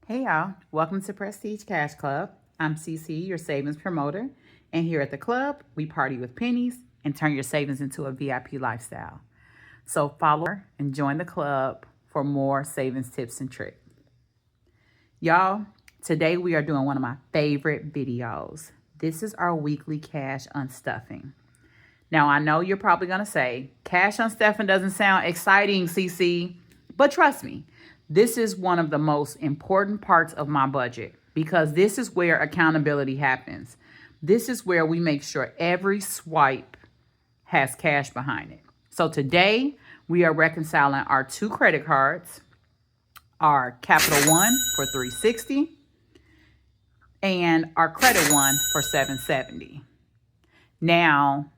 Hey y'all, welcome to Prestige Cash Club. I'm CC, your savings promoter, and here at the club, we party with pennies and turn your savings into a VIP lifestyle. So follow and join the club for more savings tips and tricks. Y'all, today we are doing one of my favorite videos. This is our weekly cash unstuffing. Now, I know you're probably going to say, cash unstuffing doesn't sound exciting, CC, but trust me, this is one of the most important parts of my budget because this is where accountability happens. This is where we make sure every swipe has cash behind it. So today we are reconciling our two credit cards, our Capital One for $360 and our Credit One for $770. Now,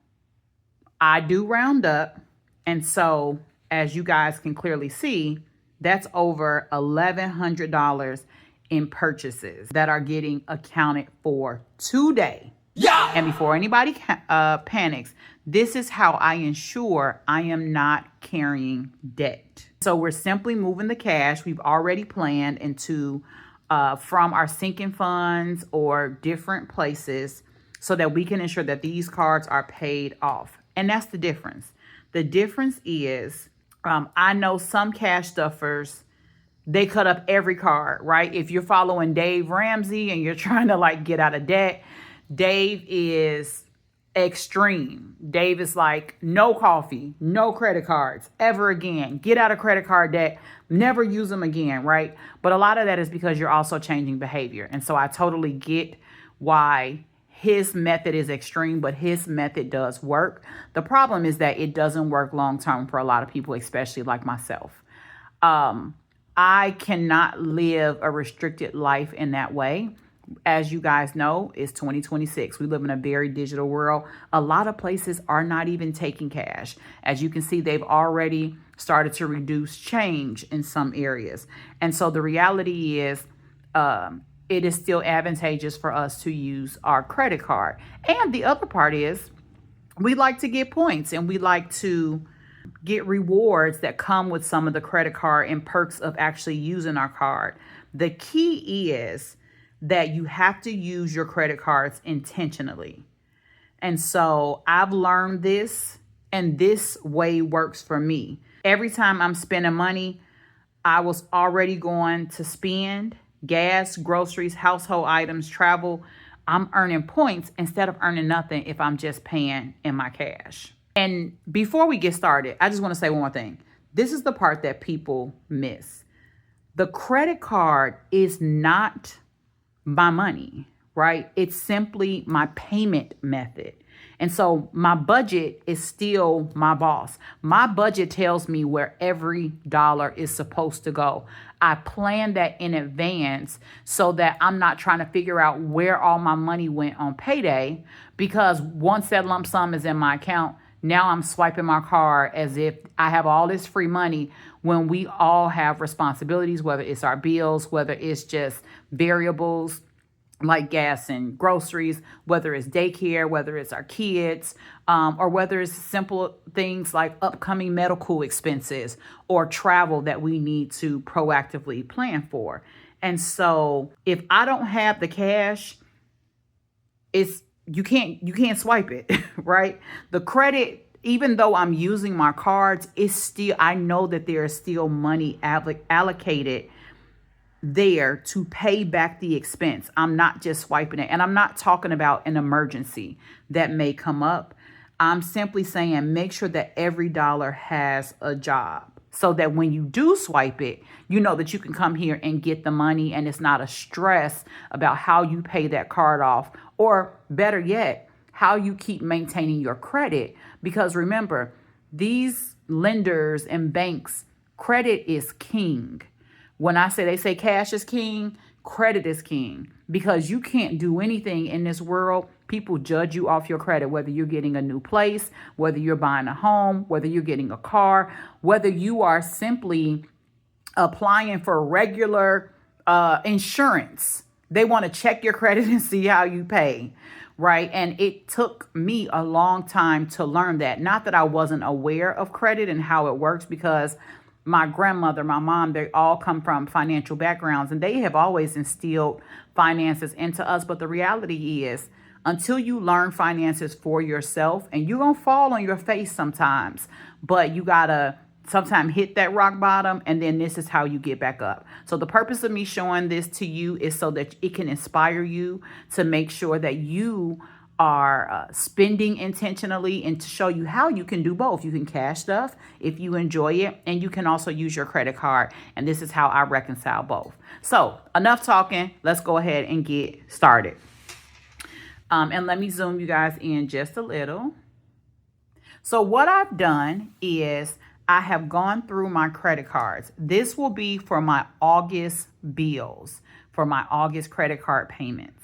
I do round up, and so as you guys can clearly see, that's over $1,100 in purchases that are getting accounted for today. Yeah. And before anybody panics, this is how I ensure I am not carrying debt. So we're simply moving the cash we've already planned into from our sinking funds or different places so that we can ensure that these cards are paid off. And that's the difference. The difference is I know some cash stuffers, they cut up every card, right? If you're following Dave Ramsey and you're trying to get out of debt, Dave is extreme. Dave is like, no coffee, no credit cards ever again. Get out of credit card debt, never use them again, right? But a lot of that is because you're also changing behavior. And so I totally get why his method is extreme, but his method does work. The problem is that it doesn't work long term for a lot of people, especially like myself. I cannot live a restricted life in that way. As you guys know, it's 2026. We live in a very digital world. A lot of places are not even taking cash. As you can see, they've already started to reduce change in some areas. And so the reality is, it is still advantageous for us to use our credit card. And the other part is we like to get points and we like to get rewards that come with some of the credit card and perks of actually using our card. The key is that you have to use your credit cards intentionally. And so I've learned this, and this way works for me. Every time I'm spending money, I was already going to spend gas, groceries, household items, travel. I'm earning points instead of earning nothing if I'm just paying in my cash. And before we get started, I just want to say one more thing. This is the part that people miss. The credit card is not my money, right? It's simply my payment method. And so my budget is still my boss. My budget tells me where every dollar is supposed to go. I plan that in advance so that I'm not trying to figure out where all my money went on payday, because once that lump sum is in my account, now I'm swiping my card as if I have all this free money when we all have responsibilities, whether it's our bills, whether it's just variables like gas and groceries, whether it's daycare, whether it's our kids, or whether it's simple things like upcoming medical expenses or travel that we need to proactively plan for. And so if I don't have the cash, you can't swipe it, right? The credit, even though I'm using my cards, is still, I know that there is still money allocated there to pay back the expense. I'm not just swiping it. And I'm not talking about an emergency that may come up. I'm simply saying make sure that every dollar has a job so that when you do swipe it, you know that you can come here and get the money and it's not a stress about how you pay that card off, or better yet, how you keep maintaining your credit. Because remember, these lenders and banks, credit is king. When they say cash is king, credit is king, because you can't do anything in this world. People judge you off your credit, whether you're getting a new place, whether you're buying a home, whether you're getting a car, whether you are simply applying for regular insurance. They want to check your credit and see how you pay, right? And it took me a long time to learn that. Not that I wasn't aware of credit and how it works, because my grandmother, my mom, they all come from financial backgrounds and they have always instilled finances into us. But the reality is, until you learn finances for yourself, and you're going to fall on your face sometimes, but you got to sometimes hit that rock bottom, and then this is how you get back up. So the purpose of me showing this to you is so that it can inspire you to make sure that you are spending intentionally, and to show you how you can do both. You can cash stuff if you enjoy it, and you can also use your credit card. And this is how I reconcile both. So enough talking. Let's go ahead and get started. And let me zoom you guys in just a little. So what I've done is I have gone through my credit cards. This will be for my August bills, for my August credit card payments.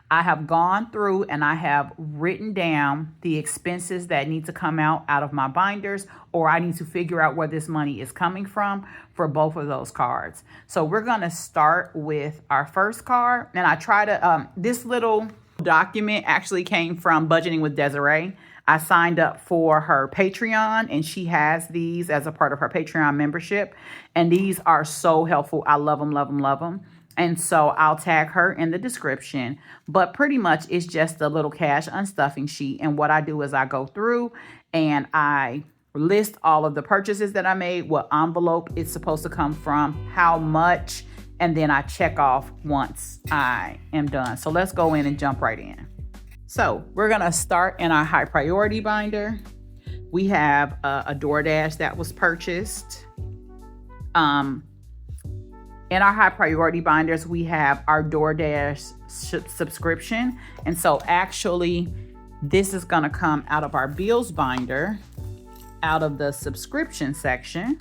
I have gone through and I have written down the expenses that need to come out of my binders, or I need to figure out where this money is coming from for both of those cards. So we're going to start with our first card. And I try to, this little document actually came from Budgeting with Desiree. I signed up for her Patreon, and she has these as a part of her Patreon membership. And these are so helpful. I love them, love them, love them. And so I'll tag her in the description. But pretty much it's just a little cash unstuffing sheet. And what I do is I go through and I list all of the purchases that I made, what envelope it's supposed to come from, how much, and then I check off once I am done. So let's go in and jump right in. So we're going to start in our high priority binder. We have a DoorDash that was purchased. In our high priority binders, we have our DoorDash subscription. And so actually, this is going to come out of our bills binder, out of the subscription section.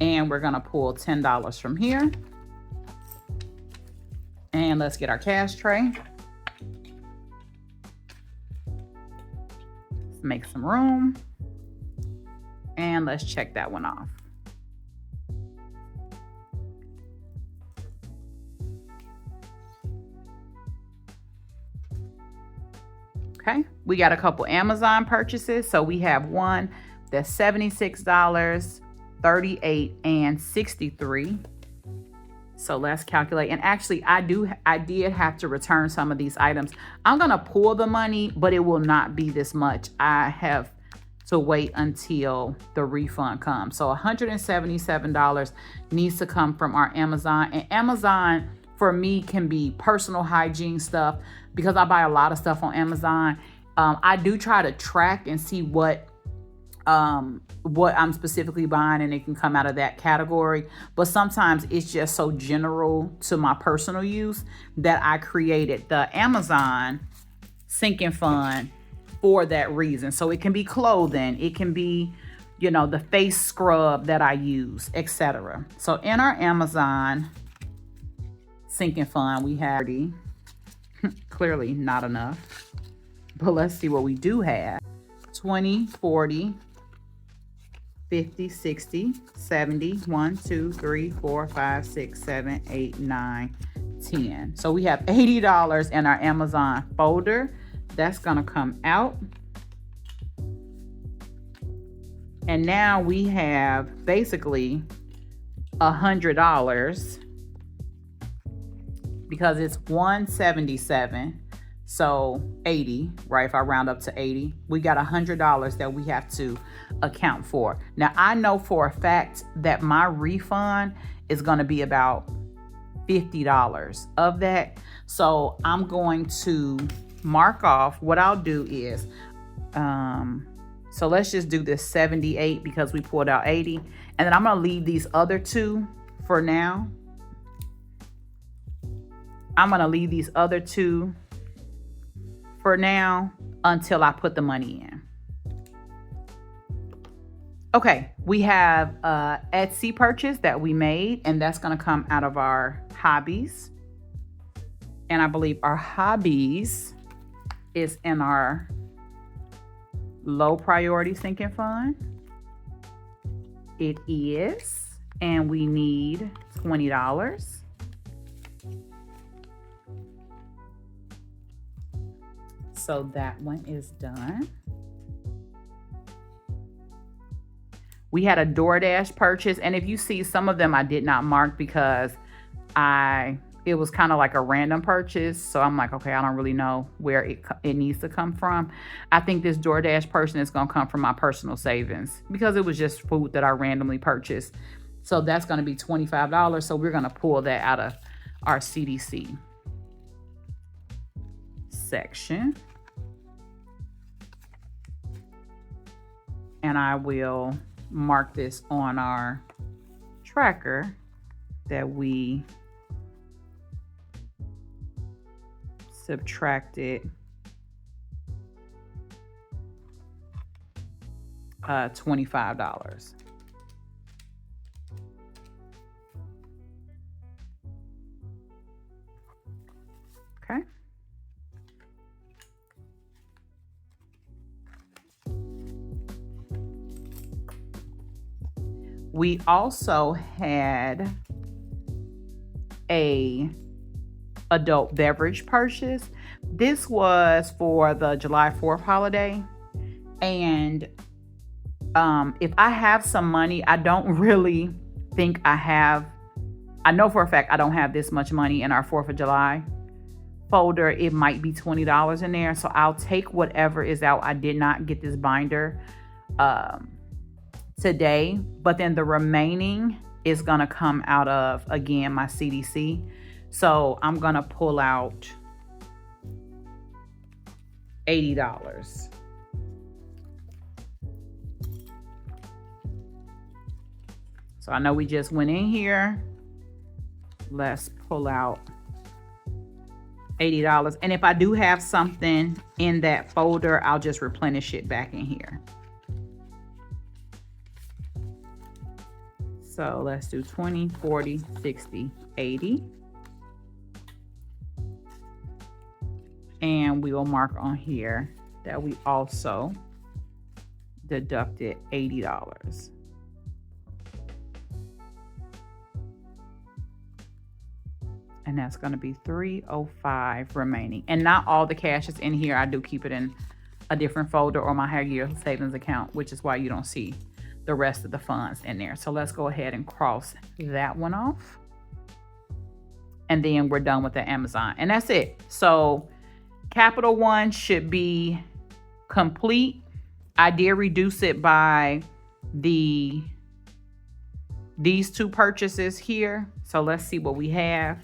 And we're going to pull $10 from here. And let's get our cash tray. Let's make some room. And let's check that one off. Okay, we got a couple Amazon purchases. So we have one that's $76, $38, and $63. So let's calculate. And actually, I did have to return some of these items. I'm gonna pull the money, but it will not be this much. I have to wait until the refund comes. So $177 needs to come from our Amazon. And Amazon for me can be personal hygiene stuff, because I buy a lot of stuff on Amazon. I do try to track and see what I'm specifically buying, and it can come out of that category. But sometimes it's just so general to my personal use that I created the Amazon sinking fund for that reason. So it can be clothing, it can be, the face scrub that I use, etc. So in our Amazon sinking fund, we have clearly not enough, but let's see what we do have. 20, 40, 50, 60, 70, 1, 2, 3, 4, 5, 6, 7, 8, 9, 10. So we have $80 in our Amazon folder. That's gonna come out. And now we have basically $100, because it's 177. So 80, right? If I round up to 80, we got $100 that we have to account for. Now I know for a fact that my refund is going to be about $50 of that. So I'm going to mark off. What I'll do is, so let's just do this 78 because we pulled out 80, and then I'm going to leave these other two for now. I'm going to leave these other two for now until I put the money in. Okay, we have a Etsy purchase that we made, and that's going to come out of our hobbies. And I believe our hobbies is in our low priority sinking fund. It is, and we need $20. So that one is done. We had a DoorDash purchase, and if you see, some of them I did not mark because it was kind of like a random purchase. So I'm like, okay, I don't really know where it needs to come from. I think this DoorDash person is going to come from my personal savings because it was just food that I randomly purchased. So that's going to be $25. So we're going to pull that out of our CDC section. And I will mark this on our tracker that we subtracted $25. Okay. We also had a adult beverage purchase. This was for the July 4th holiday. And if I have some money, I don't really think I know for a fact I don't have this much money in our 4th of July folder. It might be $20 in there. So I'll take whatever is out. I did not get this binder today, but then the remaining is going to come out of, again, my CDC. So I'm going to pull out $80. So I know we just went in here. Let's pull out $80. And if I do have something in that folder, I'll just replenish it back in here. So let's do 20, 40, 60, 80. And we will mark on here that we also deducted $80. And that's going to be $305 remaining. And not all the cash is in here. I do keep it in a different folder or my high yield savings account, which is why you don't see the rest of the funds in there. So let's go ahead and cross that one off. And then we're done with the Amazon. And that's it. So Capital One should be complete. I did reduce it by these two purchases here. So let's see what we have.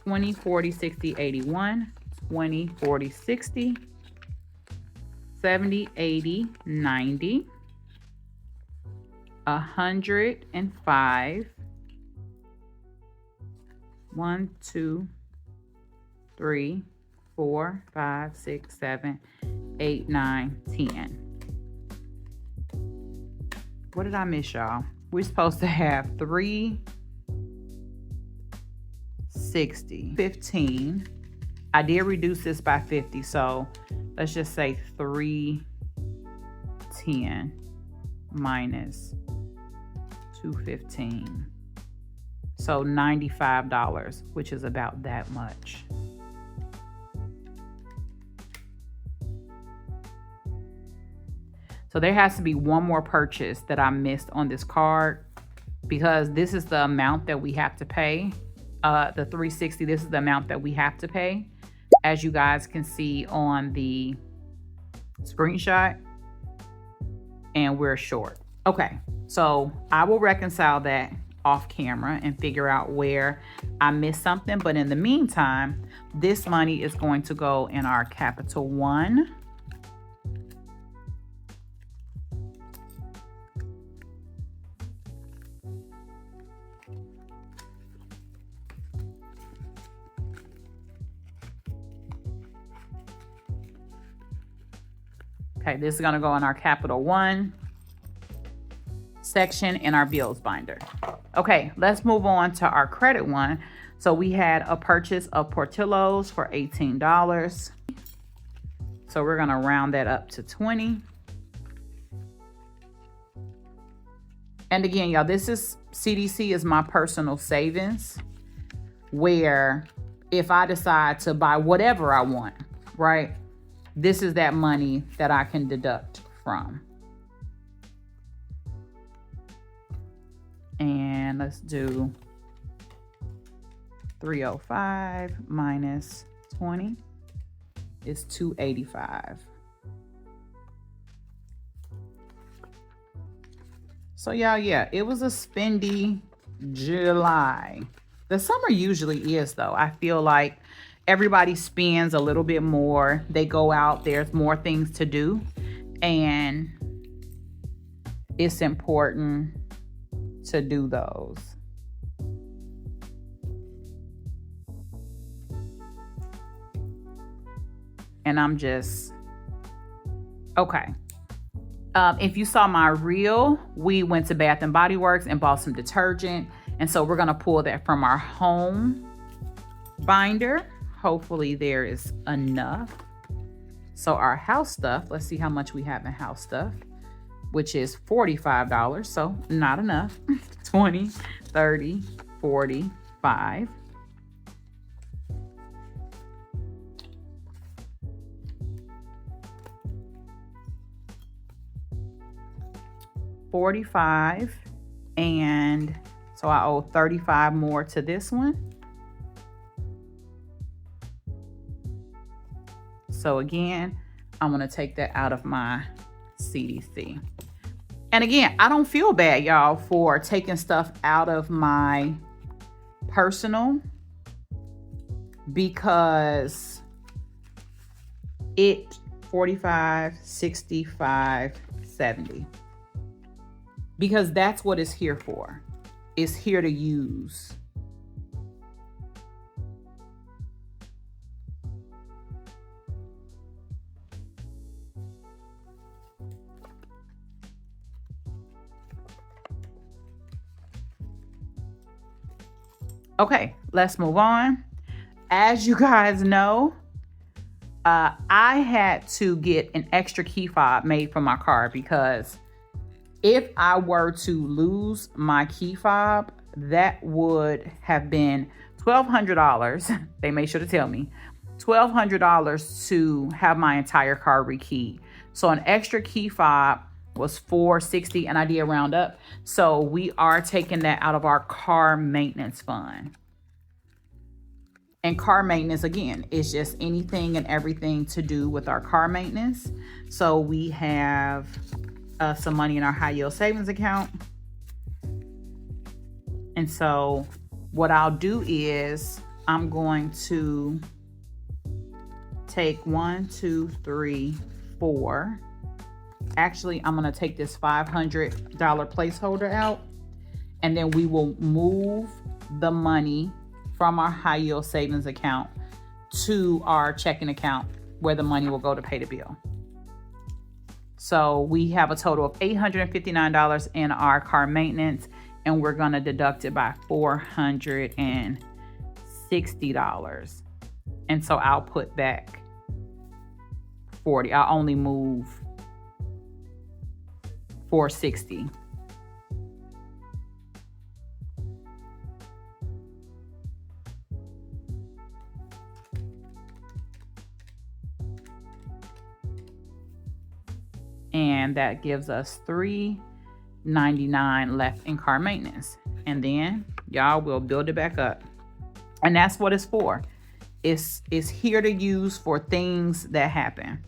20, 40, 60, 81, 20, 40, 60, 70, 80, 90, 105, 1, 2, 3, 4, 5, 6, 7, 8, 9, 10. What did I miss, y'all? We're supposed to have 3, 60, 15. I did reduce this by 50, so let's just say 310 minus 215. So $95, which is about that much. So there has to be one more purchase that I missed on this card because this is the amount that we have to pay. The 360, this is the amount that we have to pay, as you guys can see on the screenshot, and we're short. Okay, so I will reconcile that off camera and figure out where I missed something. But in the meantime, this money is going to go in our Capital One. Okay, this is going to go in our Capital One section in our bills binder. Okay, let's move on to our credit one. So we had a purchase of Portillo's for $18. So we're going to round that up to 20. And again, y'all, this is CDC is my personal savings, where if I decide to buy whatever I want, right? This is that money that I can deduct from. And let's do 305 minus 20 is 285. So y'all, yeah, it was a spendy July. The summer usually is, though. I feel like everybody spends a little bit more. They go out, there's more things to do, and it's important to do those. And I'm just okay. If you saw my reel, we went to Bath and Body Works and bought some detergent. And so we're going to pull that from our home binder. Hopefully there is enough. So our house stuff, let's see how much we have in house stuff, which is $45. So not enough. 20, 30, 45. $45, and so I owe $35 more to this one. So again, I'm going to take that out of my CDC. And again, I don't feel bad, y'all, for taking stuff out of my personal, because it 45, 65, 70. Because that's what it's here for. It's here to use. Okay, let's move on. As you guys know, I had to get an extra key fob made for my car, because if I were to lose my key fob, that would have been $1,200. They made sure to tell me $1,200 to have my entire car rekeyed. So an extra key fob was $460, and I did round up. So we are taking that out of our car maintenance fund. And car maintenance, again, is just anything and everything to do with our car maintenance. So we have some money in our high yield savings account. And so what I'll do is I'm going to take 1, 2, 3, 4. Actually, I'm going to take this $500 placeholder out, and then we will move the money from our high yield savings account to our checking account, where the money will go to pay the bill. So we have a total of $859 in our car maintenance, and we're going to deduct it by $460. And so I'll put back 40. I'll only move 460. And that gives us $399 left in car maintenance. And then y'all will build it back up. And that's what it's for. It's here to use for things that happen.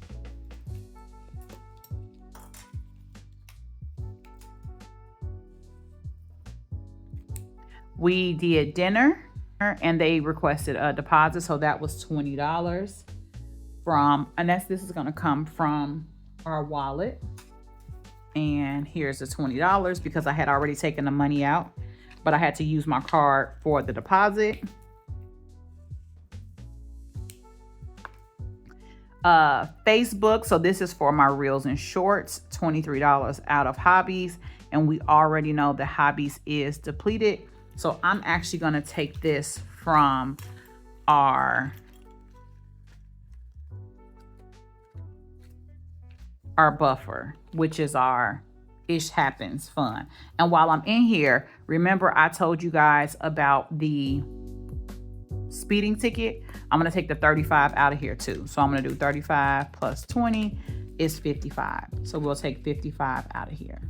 We did dinner, and they requested a deposit, so that was $20 this is going to come from our wallet. And here's the $20 because I had already taken the money out, but I had to use my card for the deposit. Facebook, so this is for my reels and shorts, $23 out of hobbies, and we already know that hobbies is depleted. So I'm actually going to take this from our buffer, which is our Ish Happens fund. And while I'm in here, remember I told you guys about the speeding ticket? I'm going to take the 35 out of here too. So I'm going to do 35 plus 20 is 55. So we'll take 55 out of here.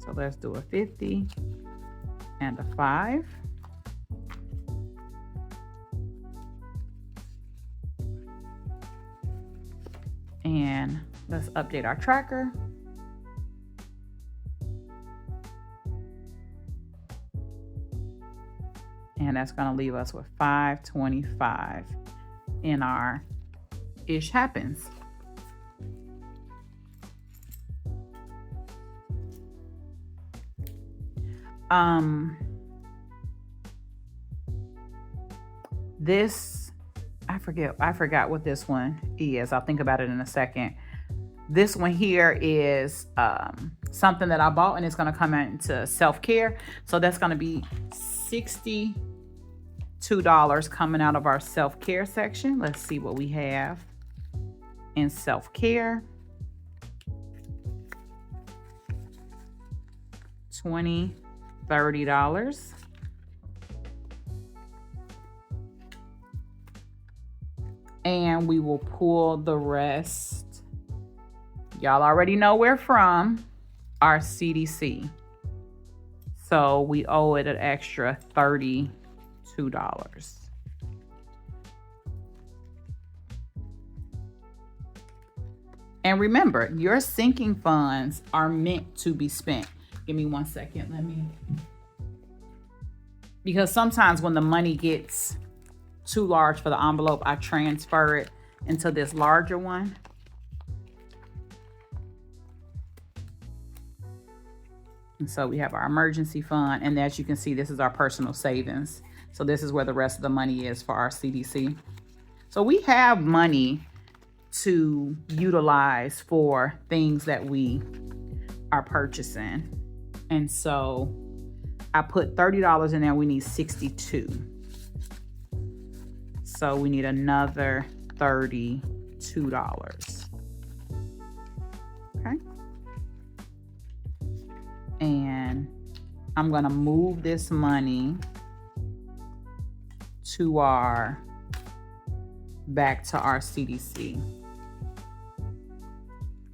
So let's do a 50 and a 5. And let's update our tracker. And that's going to leave us with 525 in our Ish Happens. This, I forgot what this one is. I'll think about it in a second. This one here is something that I bought, and it's going to come into self-care. So that's going to be $62 coming out of our self-care section. Let's see what we have in self-care. $20, $30. And we will pull the rest. Y'all already know where from. Our CDC. So we owe it an extra $32. And remember, your sinking funds are meant to be spent. Give me 1 second. Because sometimes when the money gets too large for the envelope, I transfer it into this larger one. And so we have our emergency fund, and as you can see, this is our personal savings. So this is where the rest of the money is for our CDC. So we have money to utilize for things that we are purchasing. And so I put $30 in there. We need 62. So we need another $32. Okay. And I'm going to move this money to back to our CDC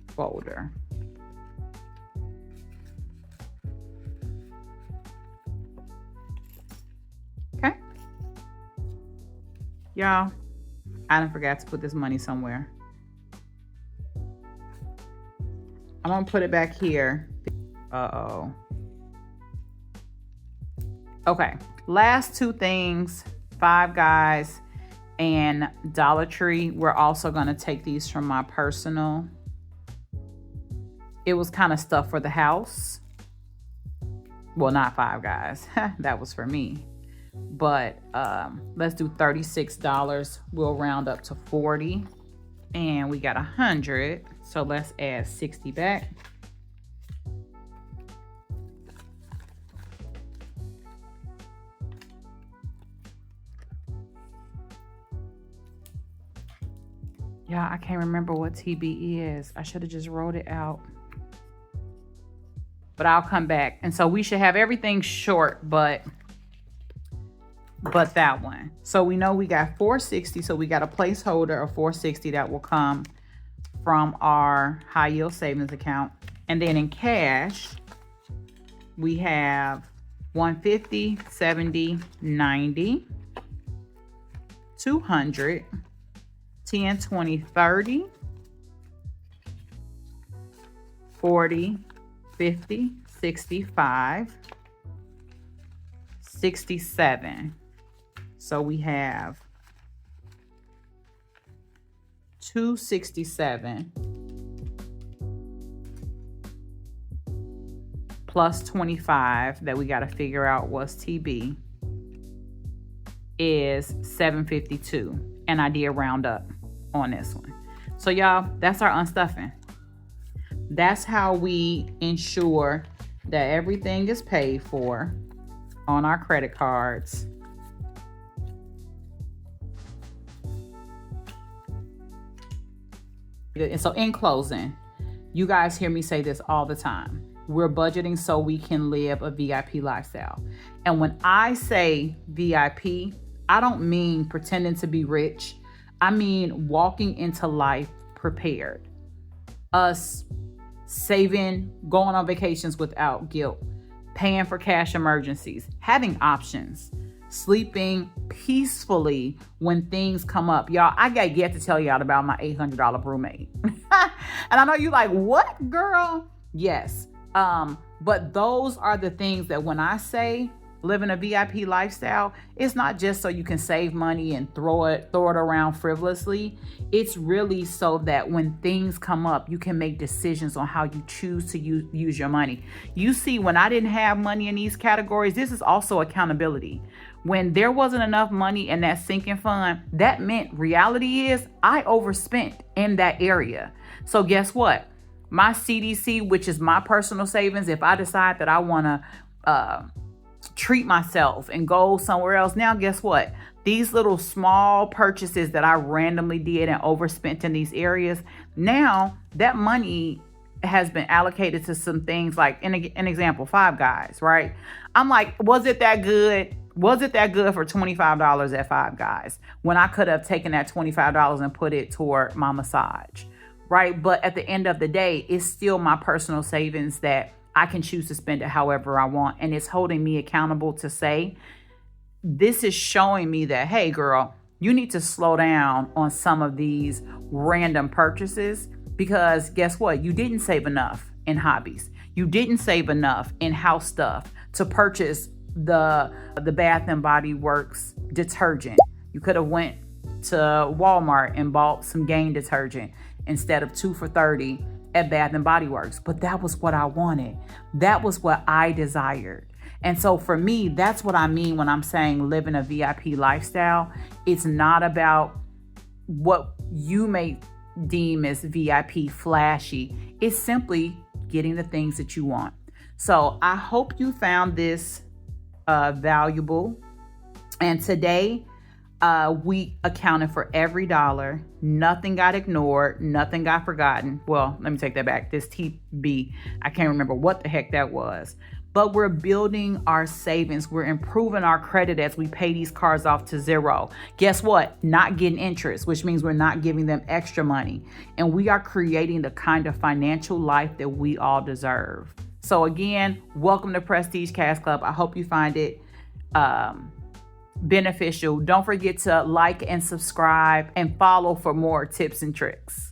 folder. Okay. Y'all, I done forgot to put this money somewhere. I'm going to put it back here. Uh-oh. Okay. Last two things, Five Guys and Dollar Tree. We're also going to take these from my personal. It was kind of stuff for the house. Well, not Five Guys. That was for me. But let's do $36. We'll round up to 40. And we got 100. So let's add 60 back. Yeah, I can't remember what TB is. I should have just wrote it out. But I'll come back. And so we should have everything short, but that one. So we know we got 460. So we got a placeholder of 460 that will come from our high yield savings account. And then in cash, we have 150, 70, 90, 200, 10, 20, 30, 40, 50, 65, 67. So we have 267 plus 25 that we got to figure out was TB is 752. And I did round up on this one. So y'all, that's our unstuffing. That's how we ensure that everything is paid for on our credit cards. And so in closing, you guys hear me say this all the time. We're budgeting so we can live a VIP lifestyle. And when I say VIP, I don't mean pretending to be rich. I mean walking into life prepared. Us saving, going on vacations without guilt, paying for cash emergencies, having options, sleeping peacefully when things come up. Y'all, I got yet to tell y'all about my $800 roommate. And I know you like, what, girl? Yes. But those are the things that when I say living a VIP lifestyle, it's not just so you can save money and throw it around frivolously. It's really so that when things come up, you can make decisions on how you choose to use your money. You see, when I didn't have money in these categories, this is also accountability. When there wasn't enough money in that sinking fund, that meant reality is I overspent in that area. So guess what? My CDC, which is my personal savings, if I decide that I want to treat myself and go somewhere else, now guess what? These little small purchases that I randomly did and overspent in these areas, now that money has been allocated to some things like, an example, Five Guys, right? I'm like, was it that good? Was it that good for $25 at Five Guys when I could have taken that $25 and put it toward my massage, right? But at the end of the day, it's still my personal savings that I can choose to spend it however I want. And it's holding me accountable to say, this is showing me that, hey, girl, you need to slow down on some of these random purchases, because guess what? You didn't save enough in hobbies. You didn't save enough in house stuff to purchase the Bath and Body Works detergent. You could have went to Walmart and bought some Gain detergent instead of 2 for $30 at Bath and Body Works. But that was what I wanted. That was what I desired. And so for me, that's what I mean when I'm saying living a VIP lifestyle. It's not about what you may deem as VIP flashy. It's simply getting the things that you want. So I hope you found this valuable. And today, we accounted for every dollar. Nothing got ignored. Nothing got forgotten. Well, let me take that back. This TB, I can't remember what the heck that was. But we're building our savings. We're improving our credit as we pay these cards off to zero. Guess what? Not getting interest, which means we're not giving them extra money. And we are creating the kind of financial life that we all deserve. So again, welcome to Prestige Cash Club. I hope you find it beneficial. Don't forget to like and subscribe and follow for more tips and tricks.